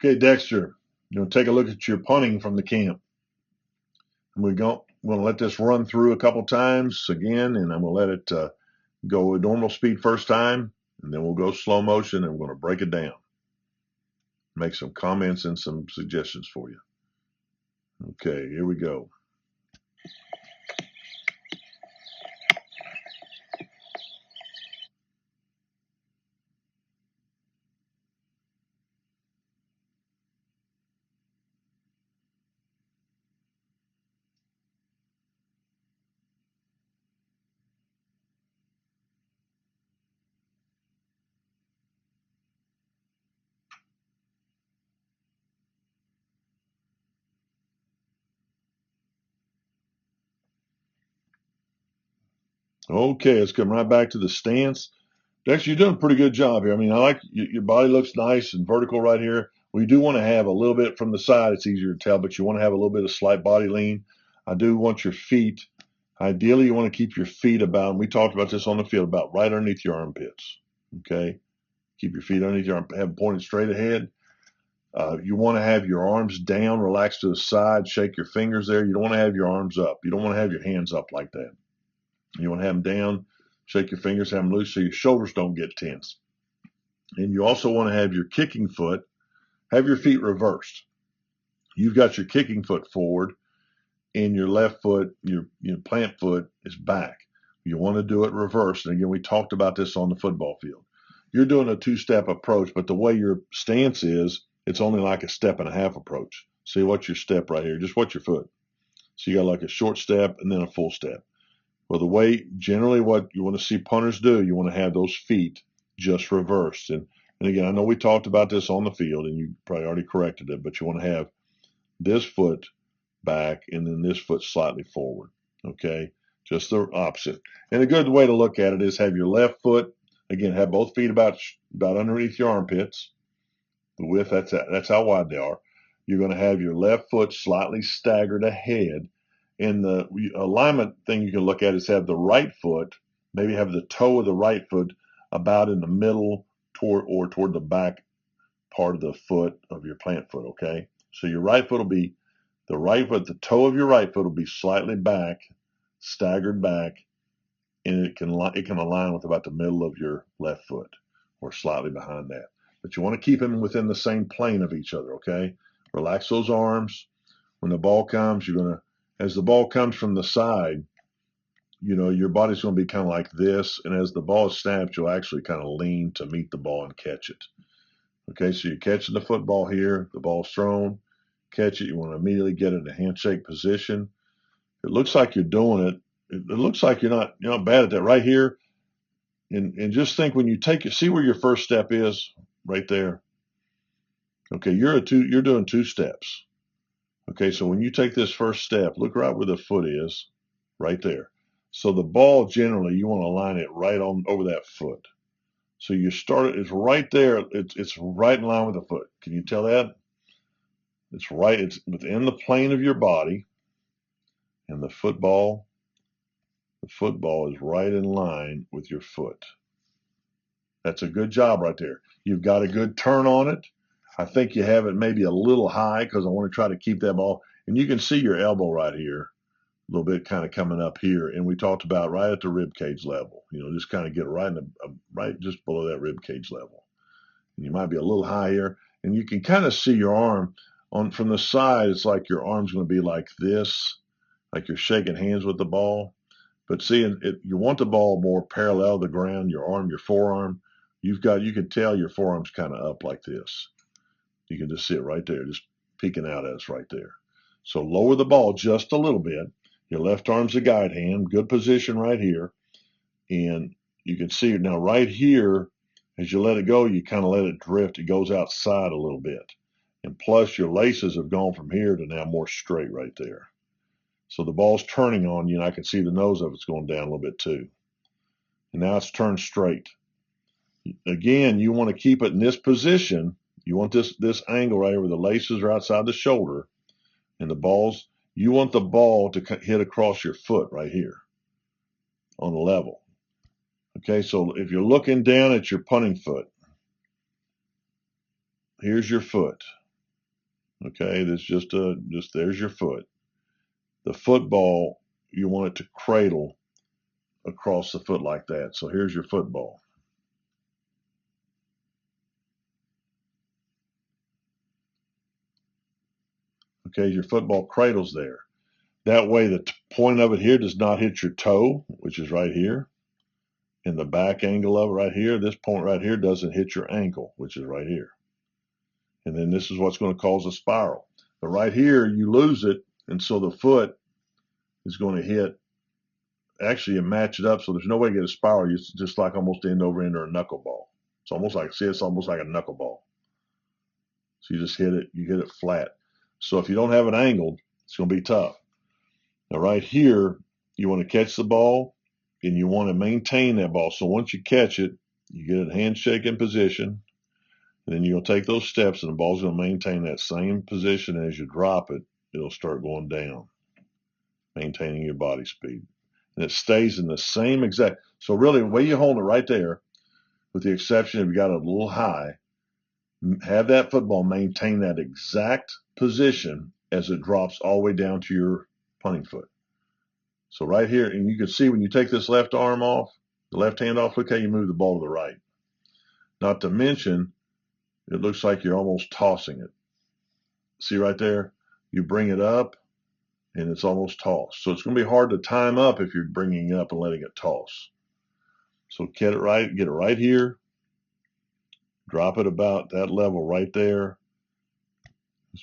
Okay, Dexter, take a look at your punting from the camp. We're going to let this run through a couple times again, and I'm going to let it go at normal speed first time, and then we'll go slow motion, and we're going to break it down, make some comments and some suggestions for you. Okay, here we go. Okay, let's come right back to the stance. Dexter, you're doing a pretty good job here. I mean, I like your body looks nice and vertical right here. We do want to have a little bit from the side. It's easier to tell, but you want to have a little bit of slight body lean. I do want your feet. Ideally, you want to keep your feet about, and we talked about this on the field, about right underneath your armpits. Okay? Keep your feet underneath your arm, have them pointed straight ahead. You want to have your arms down, relax to the side, shake your fingers there. You don't want to have your arms up. You don't want to have your hands up like that. You want to have them down, shake your fingers, have them loose so your shoulders don't get tense. And you also want to have your kicking foot, have your feet reversed. You've got your kicking foot forward, and your left foot, your plant foot is back. You want to do it reversed. And again, we talked about this on the football field. You're doing a two-step approach, but the way your stance is, it's only like a step and a half approach. See, what's your step right here? Just what's your foot? So you got like a short step and then a full step. Well, the way generally what you want to see punters do, you want to have those feet just reversed. And again, I know we talked about this on the field, and you probably already corrected it, but you want to have this foot back and then this foot slightly forward. Okay, just the opposite. And a good way to look at it is have your left foot, again, have both feet about underneath your armpits. The width, that's how wide they are. You're going to have your left foot slightly staggered ahead. And the alignment thing you can look at is have the right foot, maybe have the toe of the right foot about in the middle toward the back part of the foot of your plant foot, okay? So your right foot will be the right foot, the toe of your right foot will be slightly back, staggered back, and it can align with about the middle of your left foot or slightly behind that. But you want to keep them within the same plane of each other, okay? Relax those arms. When the ball comes, as the ball comes from the side, your body's going to be kind of like this. And as the ball is snapped, you'll actually kind of lean to meet the ball and catch it. Okay, so you're catching the football here. The ball's thrown. Catch it. You want to immediately get it in a handshake position. It looks like you're doing it. It looks like you're not bad at that right here. And just think when you see where your first step is right there. Okay, you're doing two steps. Okay, so when you take this first step, look right where the foot is, right there. So the ball generally you want to line it right on over that foot. So you start it's right there. It's right in line with the foot. Can you tell that? It's right. It's within the plane of your body, and the football is right in line with your foot. That's a good job right there. You've got a good turn on it. I think you have it maybe a little high because I want to try to keep that ball. And you can see your elbow right here, a little bit kind of coming up here. And we talked about right at the rib cage level. Just kind of get right right just below that rib cage level. And you might be a little high here, and you can kind of see your arm from the side. It's like your arm's going to be like this, like you're shaking hands with the ball. But see, you want the ball more parallel to the ground. Your forearm. You can tell your forearm's kind of up like this. You can just see it right there, just peeking out at us right there. So lower the ball just a little bit. Your left arm's a guide hand, good position right here. And you can see it now right here, as you let it go, you kind of let it drift. It goes outside a little bit. And plus your laces have gone from here to now more straight right there. So the ball's turning on you, and I can see the nose of it's going down a little bit too. And now it's turned straight. Again, you want to keep it in this position. You want this angle right here where the laces are outside the shoulder, and you want the ball to hit across your foot right here on the level. Okay, so if you're looking down at your punting foot, here's your foot. Okay, there's just there's your foot. The football, you want it to cradle across the foot like that. So here's your football. Okay, your football cradles there. That way the point of it here does not hit your toe, which is right here. And the back angle of it right here, this point right here doesn't hit your ankle, which is right here. And then this is what's going to cause a spiral. But right here, you lose it, and so the foot is going to hit, actually, and match it up, so there's no way to get a spiral. It's just like almost end over end or a knuckleball. It's almost like, see, it's almost like a knuckleball. So you just hit it, you hit it flat. So if you don't have it angled, it's going to be tough. Now right here, you want to catch the ball, and you want to maintain that ball. So once you catch it, you get it handshake in position, and then you're going to take those steps, and the ball's going to maintain that same position. As you drop it, it'll start going down, maintaining your body speed. And it stays in the same exact. So really, the way you hold it right there, with the exception if you got it a little high, have that football maintain that exact position as it drops all the way down to your punting foot. So right here, and you can see when you take this left arm off, the left hand off, look how you move the ball to the right. Not to mention, it looks like you're almost tossing it. See right there? You bring it up, and it's almost tossed. So it's going to be hard to time up if you're bringing it up and letting it toss. So get it right here. Drop it about that level right there.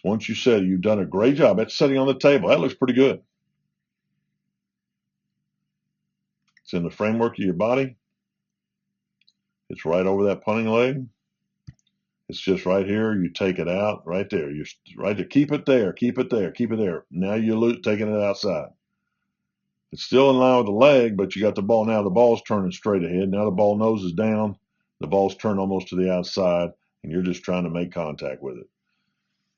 Once you set it, you've done a great job. That's sitting on the table. That looks pretty good. It's in the framework of your body. It's right over that punting leg. It's just right here. You take it out right there. You're right there. Keep it there. Keep it there. Keep it there. Now you're taking it outside. It's still in line with the leg, but you got the ball. Now the ball's turning straight ahead. Now the ball nose is down. The ball's turned almost to the outside, and you're just trying to make contact with it.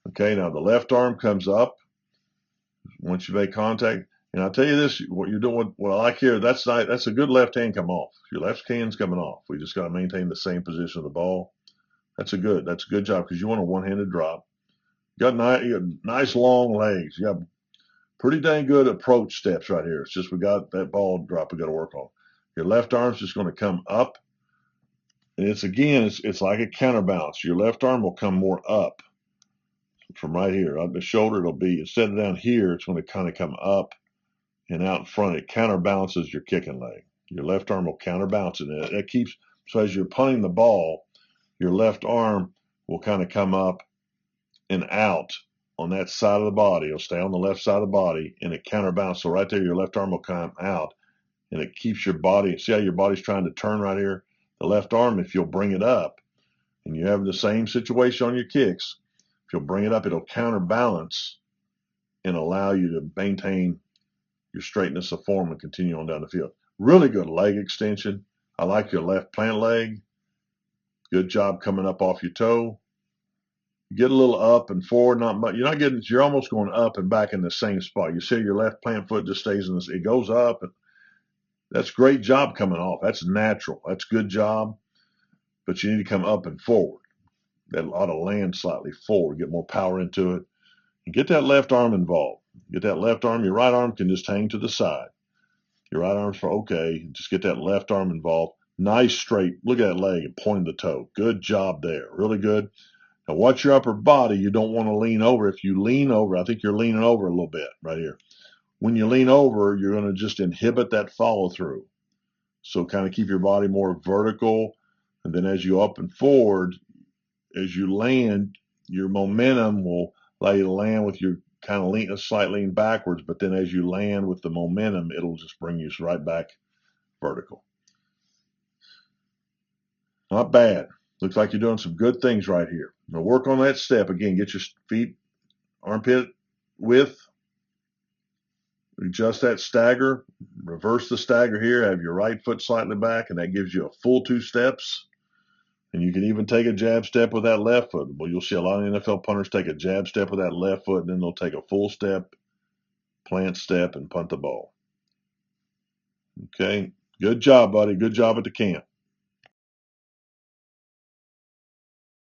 Okay, now the left arm comes up once you make contact. And I'll tell you this, what you're doing, what I like here, that's a good left hand come off. Your left hand's coming off. We just got to maintain the same position of the ball. That's a good job because you want a one-handed drop. You got nice long legs. You got pretty dang good approach steps right here. It's just we got that ball drop we got to work on. Your left arm's just going to come up. And it's like a counterbalance. Your left arm will come more up from right here. On the shoulder, it'll be, instead of down here, it's going to kind of come up and out in front. It counterbalances your kicking leg. Your left arm will counterbalance it. It keeps, so as you're punting the ball, your left arm will kind of come up and out on that side of the body. It'll stay on the left side of the body, and it counterbalances. So right there, your left arm will come out, and it keeps your body. See how your body's trying to turn right here? The left arm, if you'll bring it up, and you have the same situation on your kicks, if you'll bring it up, it'll counterbalance and allow you to maintain your straightness of form and continue on down the field. Really good leg extension. I like your left plant leg. Good job coming up off your toe. You get a little up and forward, not much. You're almost going up and back in the same spot. You see your left plant foot just stays in this, it goes up. And that's great job coming off. That's natural. That's good job. But you need to come up and forward. That ought to land slightly forward, get more power into it. And get that left arm involved. Get that left arm. Your right arm can just hang to the side. Your right arm's for okay. Just get that left arm involved. Nice straight. Look at that leg and point the toe. Good job there. Really good. Now watch your upper body. You don't want to lean over. If you lean over, I think you're leaning over a little bit right here. When you lean over, you're going to just inhibit that follow through. So kind of keep your body more vertical. And then as you up and forward, as you land, your momentum will allow you to land with your kind of lean, slight lean backwards. But then as you land with the momentum, it'll just bring you right back vertical. Not bad. Looks like you're doing some good things right here. Now work on that step. Again, get your feet armpit width. Adjust that stagger. Reverse the stagger here. Have your right foot slightly back, and that gives you a full 2 steps. And you can even take a jab step with that left foot. Well, you'll see a lot of NFL punters take a jab step with that left foot, and then they'll take a full step, plant step, and punt the ball. Okay. Good job, buddy. Good job at the camp.